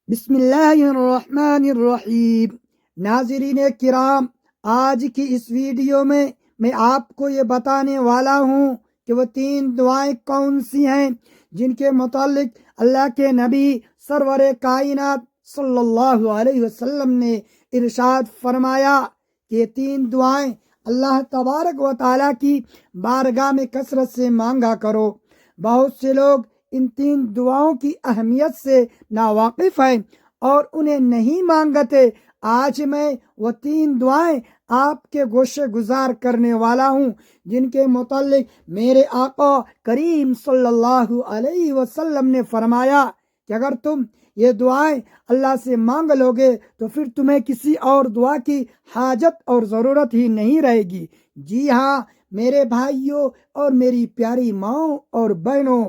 بسم اللہ الرحمن الرحیم۔ ناظرین کرام، آج کی اس ویڈیو میں آپ کو یہ بتانے والا ہوں کہ وہ 3 دعائیں کون سی ہیں جن کے متعلق اللہ کے نبی سرور کائنات صلی اللہ علیہ وسلم نے ارشاد فرمایا کہ یہ 3 دعائیں اللہ تبارک و تعالیٰ کی بارگاہ میں کثرت سے مانگا کرو۔ بہت سے لوگ ان 3 دعاؤں کی اہمیت سے ناواقف ہیں اور انہیں نہیں مانگتے۔ آج میں وہ 3 دعائیں آپ کے گوشے گزار کرنے والا ہوں جن کے متعلق میرے آقا کریم صلی اللہ علیہ وسلم نے فرمایا کہ اگر تم یہ دعائیں اللہ سے مانگ لو گے تو پھر تمہیں کسی اور دعا کی حاجت اور ضرورت ہی نہیں رہے گی۔ جی ہاں میرے بھائیوں اور میری پیاری ماؤں اور بہنوں،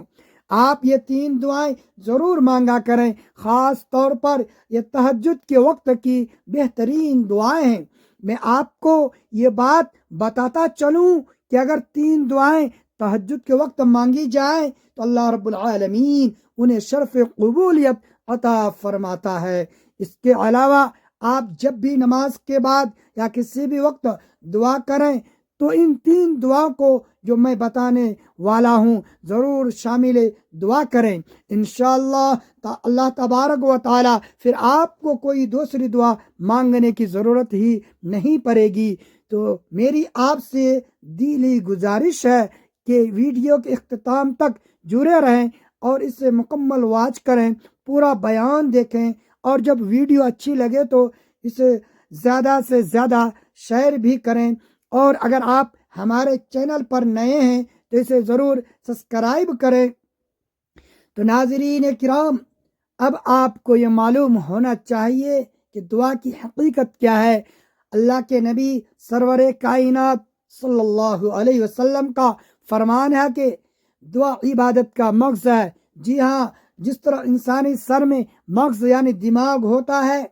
آپ یہ 3 دعائیں ضرور مانگا کریں۔ خاص طور پر یہ تہجد کے وقت کی بہترین دعائیں ہیں۔ میں آپ کو یہ بات بتاتا چلوں کہ اگر 3 دعائیں تہجد کے وقت مانگی جائیں تو اللہ رب العالمین انہیں شرف قبولیت عطا فرماتا ہے۔ اس کے علاوہ آپ جب بھی نماز کے بعد یا کسی بھی وقت دعا کریں تو ان 3 دعاؤں کو جو میں بتانے والا ہوں ضرور شامل دعا کریں۔ انشاءاللہ اللہ تبارک و تعالی پھر آپ کو کوئی دوسری دعا مانگنے کی ضرورت ہی نہیں پڑے گی۔ تو میری آپ سے دلی گزارش ہے کہ ویڈیو کے اختتام تک جڑے رہیں اور اسے مکمل واچ کریں، پورا بیان دیکھیں، اور جب ویڈیو اچھی لگے تو اسے زیادہ سے زیادہ شیئر بھی کریں، اور اگر آپ ہمارے چینل پر نئے ہیں تو اسے ضرور سبسکرائب کریں۔ تو ناظرین کرام، اب آپ کو یہ معلوم ہونا چاہیے کہ دعا کی حقیقت کیا ہے۔ اللہ کے نبی سرور کائنات صلی اللہ علیہ وسلم کا فرمان ہے کہ دعا عبادت کا مغز ہے۔ جی ہاں، جس طرح انسانی سر میں مغز یعنی دماغ ہوتا ہے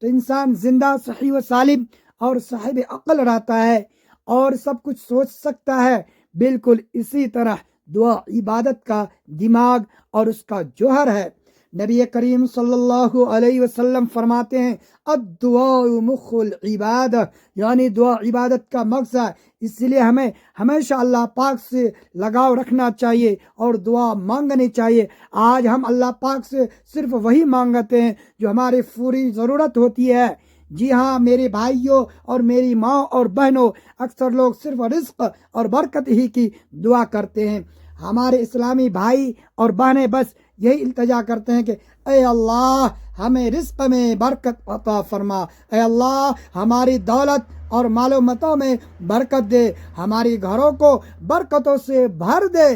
تو انسان زندہ، صحیح و سالم اور صاحب عقل رہتا ہے اور سب کچھ سوچ سکتا ہے، بالکل اسی طرح دعا عبادت کا دماغ اور اس کا جوہر ہے۔ نبی کریم صلی اللہ علیہ وسلم فرماتے ہیں الدعاء مخ العبادہ، یعنی دعا عبادت کا مغز ہے۔ اس لیے ہمیں ہمیشہ اللہ پاک سے لگاؤ رکھنا چاہیے اور دعا مانگنی چاہیے۔ آج ہم اللہ پاک سے صرف وہی مانگتے ہیں جو ہماری پوری ضرورت ہوتی ہے۔ جی ہاں میرے بھائیوں اور میری ماں اور بہنوں، اکثر لوگ صرف رزق اور برکت ہی کی دعا کرتے ہیں۔ ہمارے اسلامی بھائی اور بہنیں بس یہی التجا کرتے ہیں کہ اے اللہ ہمیں رزق میں برکت عطا فرما، اے اللہ ہماری دولت اور مال و متاع میں برکت دے، ہماری گھروں کو برکتوں سے بھر دے۔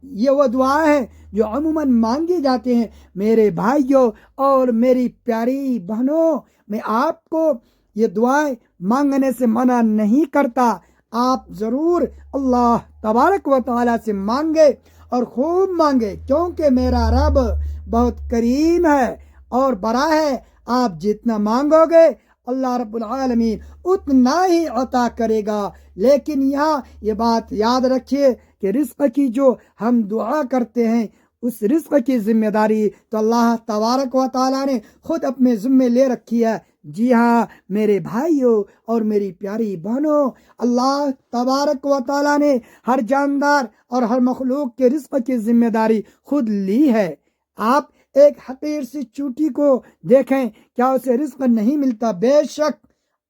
یہ وہ دعائیں ہیں جو عموماً مانگی جاتی ہیں۔ میرے بھائیوں اور میری پیاری بہنوں، میں آپ کو یہ دعائیں مانگنے سے منع نہیں کرتا۔ آپ ضرور اللہ تبارک و تعالیٰ سے مانگے اور خوب مانگے، کیونکہ میرا رب بہت کریم ہے اور بڑا ہے۔ آپ جتنا مانگو گے اللہ رب العالمین اتنا ہی عطا کرے گا۔ لیکن یہاں یہ بات یاد رکھیے کہ رزق کی جو ہم دعا کرتے ہیں اس رزق کی ذمہ داری تو اللہ تبارک و تعالیٰ نے خود اپنے ذمے لے رکھی ہے۔ جی ہاں میرے بھائیوں اور میری پیاری بہنوں، اللہ تبارک و تعالیٰ نے ہر جاندار اور ہر مخلوق کے رزق کی ذمہ داری خود لی ہے۔ آپ ایک حقیر سی چوٹی کو دیکھیں، کیا اسے رزق نہیں ملتا؟ بے شک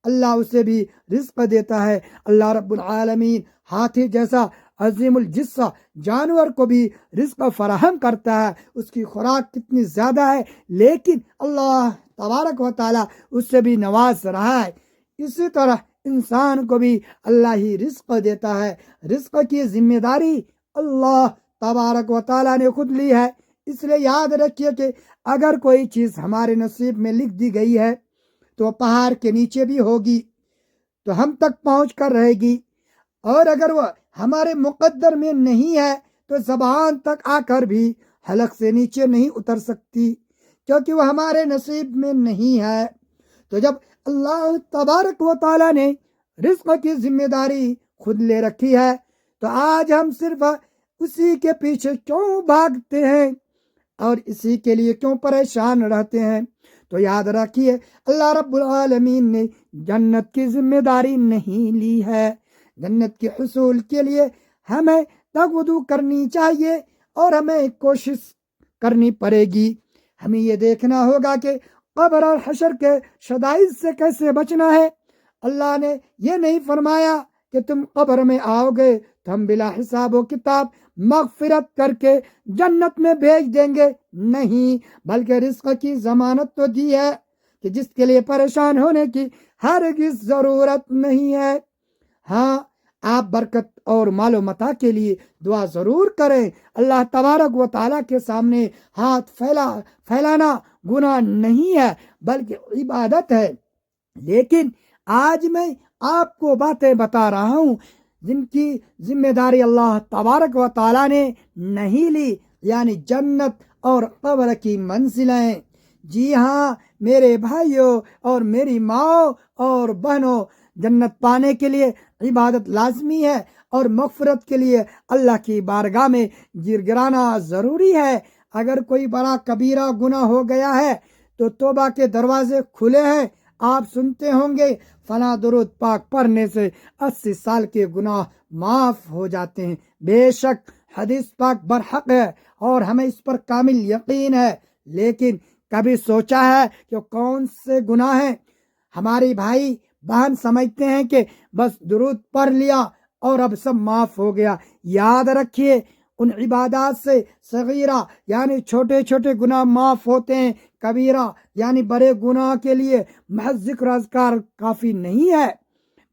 اللہ اسے بھی رزق دیتا ہے۔ اللہ رب العالمین ہاتھی جیسا عظیم الجثہ جانور کو بھی رزق فراہم کرتا ہے، اس کی خوراک کتنی زیادہ ہے، لیکن اللہ تبارک و تعالیٰ اس سے بھی نواز رہا ہے۔ اسی طرح انسان کو بھی اللہ ہی رزق دیتا ہے۔ رزق کی ذمہ داری اللہ تبارک و تعالیٰ نے خود لی ہے۔ اس لیے یاد رکھیے کہ اگر کوئی چیز ہمارے نصیب میں لکھ دی گئی ہے تو پہاڑ کے نیچے بھی ہوگی تو ہم تک پہنچ کر رہے گی، اور اگر وہ ہمارے مقدر میں نہیں ہے تو زبان تک آ کر بھی حلق سے نیچے نہیں اتر سکتی، کیونکہ وہ ہمارے نصیب میں نہیں ہے۔ تو جب اللہ تبارک و تعالیٰ نے رزق کی ذمہ داری خود لے رکھی ہے تو آج ہم صرف اسی کے پیچھے کیوں بھاگتے ہیں اور اسی کے لیے کیوں پریشان رہتے ہیں؟ تو یاد رکھیے اللہ رب العالمین نے جنت کی ذمہ داری نہیں لی ہے۔ جنت کے حصول کے لیے ہمیں تگودو کرنی چاہیے اور ہمیں کوشش کرنی پڑے گی۔ ہمیں یہ دیکھنا ہوگا کہ قبر اور حشر کے شدائد سے کیسے بچنا ہے۔ اللہ نے یہ نہیں فرمایا کہ تم قبر میں آؤ گے تو ہم بلا حساب و کتاب مغفرت کر کے جنت میں بھیج دیں گے، نہیں، بلکہ رزق کی ضمانت تو دی ہے کہ جس کے لیے پریشان ہونے کی ہرگز ضرورت نہیں ہے۔ ہاں، آپ برکت اور مال و متاع کے لیے دعا ضرور کریں۔ اللہ تبارک و تعالیٰ کے سامنے ہاتھ پھیلانا گناہ نہیں ہے بلکہ عبادت ہے۔ لیکن آج میں آپ کو باتیں بتا رہا ہوں جن کی ذمہ داری اللہ تبارک و تعالیٰ نے نہیں لی، یعنی جنت اور قبر کی منزلیں۔ جی ہاں میرے بھائیوں اور میری ماں اور بہنوں، جنت پانے کے لیے عبادت لازمی ہے اور مغفرت کے لیے اللہ کی بارگاہ میں گر گرانا ضروری ہے۔ اگر کوئی بڑا کبیرہ گناہ ہو گیا ہے تو توبہ کے دروازے کھلے ہیں۔ آپ سنتے ہوں گے فلاں درود پاک پڑھنے سے 80 سال کے گناہ معاف ہو جاتے ہیں۔ بے شک حدیث پاک برحق ہے اور ہمیں اس پر کامل یقین ہے، لیکن کبھی سوچا ہے کہ کون سے گناہ ہیں؟ ہماری بھائی بہن سمجھتے ہیں کہ بس درود پڑھ لیا اور اب سب معاف ہو گیا۔ یاد رکھیے ان عبادات سے صغیرہ یعنی چھوٹے چھوٹے گناہ معاف ہوتے ہیں، کبیرہ یعنی بڑے گناہ کے لیے محض ذکر اذکار کافی نہیں ہے،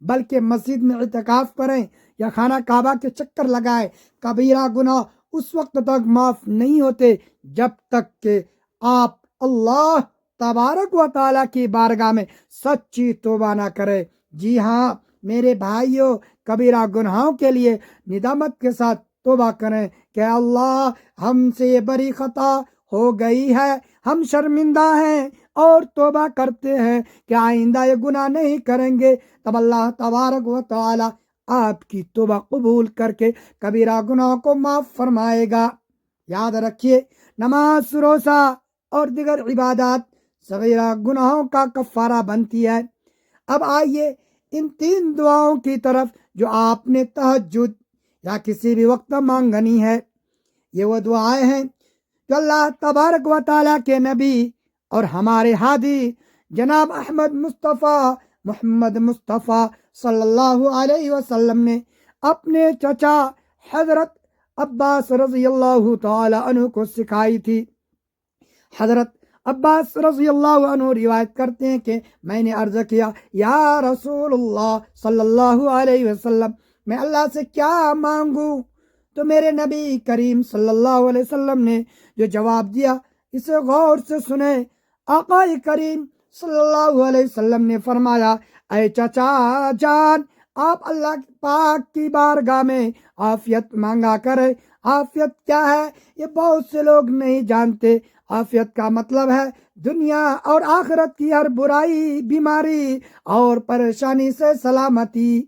بلکہ مسجد میں اعتکاف کریں یا خانہ کعبہ کے چکر لگائیں۔ کبیرہ گناہ اس وقت تک معاف نہیں ہوتے جب تک کہ آپ اللہ تبارک و تعالیٰ کی بارگاہ میں سچی توبہ نہ کرے۔ جی ہاں میرے بھائیوں، کبیرہ گناہوں کے لیے ندامت کے ساتھ توبہ کریں کہ اللہ ہم سے یہ بڑی خطا ہو گئی ہے، ہم شرمندہ ہیں اور توبہ کرتے ہیں کہ آئندہ یہ گناہ نہیں کریں گے۔ تب اللہ تبارک و تعالی آپ کی توبہ قبول کر کے کبیرہ گناہوں کو معاف فرمائے گا۔ یاد رکھیے نماز، روزہ اور دیگر عبادات صغیرہ گناہوں کا کفارہ بنتی ہے۔ اب آئیے ان 3 دعاؤں کی طرف جو آپ نے تہجد یا کسی بھی وقت مانگنی ہے۔ یہ وہ دعائیں ہیں جو اللہ تبارک و تعالیٰ کے نبی اور ہمارے ہادی جناب احمد مصطفیٰ محمد مصطفیٰ صلی اللہ علیہ وسلم نے اپنے چچا حضرت عباس رضی اللہ تعالی عنہ کو سکھائی تھی۔ حضرت عباس رضی اللہ عنہ روایت کرتے ہیں کہ میں نے عرض کیا، یا رسول اللہ صلی اللہ علیہ وسلم، میں اللہ سے کیا مانگوں؟ تو میرے نبی کریم صلی اللہ علیہ وسلم نے جو جواب دیا اسے غور سے سنیں۔ آقا کریم صلی اللہ علیہ وسلم نے فرمایا، اے چچا جان، آپ اللہ پاک کی بارگاہ میں عافیت مانگا کرے۔ عافیت کیا ہے یہ بہت سے لوگ نہیں جانتے۔ عافیت کا مطلب ہے دنیا اور آخرت کی ہر برائی، بیماری اور پریشانی سے سلامتی۔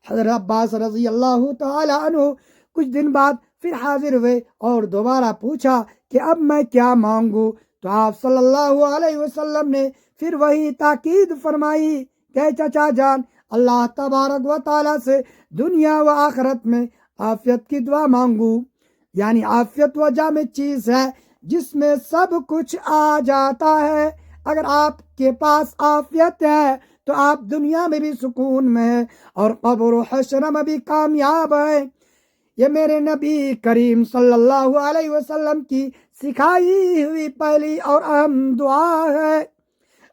حضرت عباس رضی اللہ تعالی عنہ کچھ دن بعد پھر حاضر ہوئے اور دوبارہ پوچھا کہ اب میں کیا مانگوں؟ تو آپ صلی اللہ علیہ وسلم نے پھر وہی تاکید فرمائی کہ چچا جان، اللہ تبارک و تعالیٰ سے دنیا و آخرت میں عافیت کی دعا مانگوں۔ یعنی عافیت وہ جامع چیز ہے جس میں سب کچھ آ جاتا ہے۔ اگر آپ کے پاس عافیت ہے تو آپ دنیا میں بھی سکون میں ہیں اور قبر و حشر میں بھی کامیاب ہیں۔ یہ میرے نبی کریم صلی اللہ علیہ وسلم کی سکھائی ہوئی پہلی اور اہم دعا ہے۔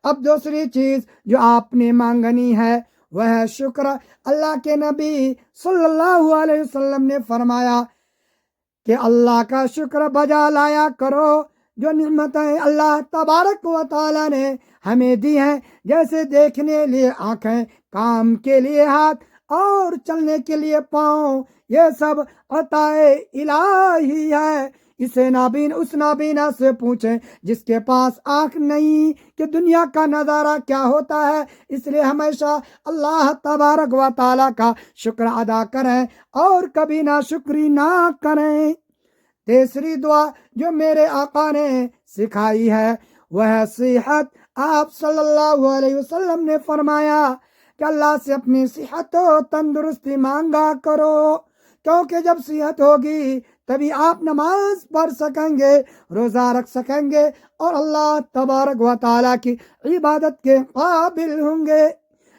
اب دوسری چیز جو آپ نے مانگنی ہے وہ ہے شکر۔ اللہ کے نبی صلی اللہ علیہ وسلم نے فرمایا کہ اللہ کا شکر بجا لایا کرو۔ جو نعمتیں اللہ تبارک و تعالی نے ہمیں دی ہیں، جیسے دیکھنے لیے آنکھیں، کام کے لیے ہاتھ اور چلنے کے لیے پاؤں، یہ سب عطائے الہی ہے۔ اسے نابین اس نابینا سے پوچھیں جس کے پاس آنکھ نہیں کہ دنیا کا نظارہ کیا ہوتا ہے۔ اس لیے ہمیشہ اللہ تبارک و تعالیٰ کا شکر ادا کریں اور کبھی ناشکری نہ کریں۔ تیسری دعا جو میرے آقا نے سکھائی ہے وہ ہے صحت۔ آپ صلی اللہ علیہ وسلم نے فرمایا کہ اللہ سے اپنی صحت و تندرستی مانگا کرو، کیونکہ جب صحت ہوگی تبھی آپ نماز پڑھ سکیں گے، روزہ رکھ سکیں گے اور اللہ تبارک و تعالیٰ کی عبادت کے قابل ہوں گے۔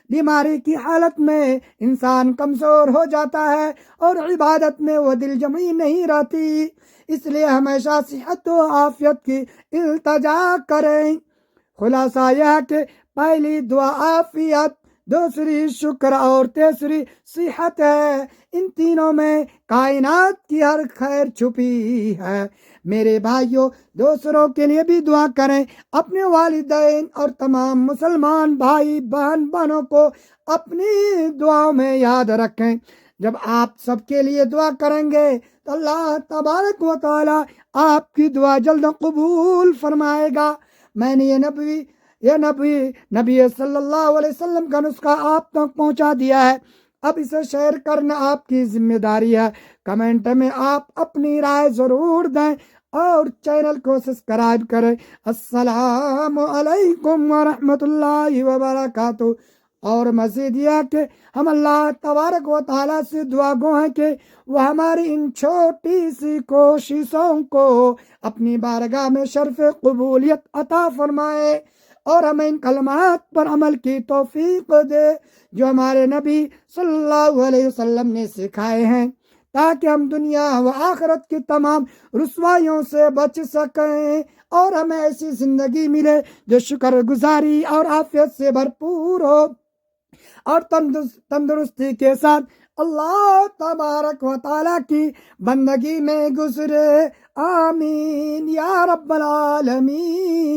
بیماری کی حالت میں انسان کمزور ہو جاتا ہے اور عبادت میں وہ دل جمعی نہیں رہتی، اس لیے ہمیشہ صحت و عافیت کی التجا کریں۔ خلاصہ یہ ہے کہ پہلی دعا عافیت، دوسری شکر اور تیسری صحت ہے۔ ان تینوں میں کائنات کی ہر خیر چھپی ہے۔ میرے بھائیوں، دوسروں کے لیے بھی دعا کریں، اپنے والدین اور تمام مسلمان بھائی بہنوں کو اپنی دعاؤں میں یاد رکھیں۔ جب آپ سب کے لیے دعا کریں گے تو اللہ تبارک و تعالی آپ کی دعا جلد قبول فرمائے گا۔ میں نے یہ نبی صلی اللہ علیہ وسلم کا نسخہ آپ تک پہنچا دیا ہے، اب اسے شیئر کرنا آپ کی ذمہ داری ہے۔ کمنٹ میں آپ اپنی رائے ضرور دیں اور چینل کو سبسکرائب کریں۔ السلام علیکم ورحمۃ اللہ وبرکاتہ۔ اور مزید یہ کہ ہم اللہ تبارک و تعالیٰ سے دعا گو ہیں کہ وہ ہماری ان چھوٹی سی کوششوں کو اپنی بارگاہ میں شرف قبولیت عطا فرمائے اور ہمیں ان کلمات پر عمل کی توفیق دے جو ہمارے نبی صلی اللہ علیہ وسلم نے سکھائے ہیں، تاکہ ہم دنیا و آخرت کی تمام رسوائیوں سے بچ سکیں اور ہمیں ایسی زندگی ملے جو شکر گزاری اور عافیت سے بھرپور ہو اور تندرستی کے ساتھ اللہ تبارک و تعالیٰ کی بندگی میں گزرے۔ آمین یا رب العالمین۔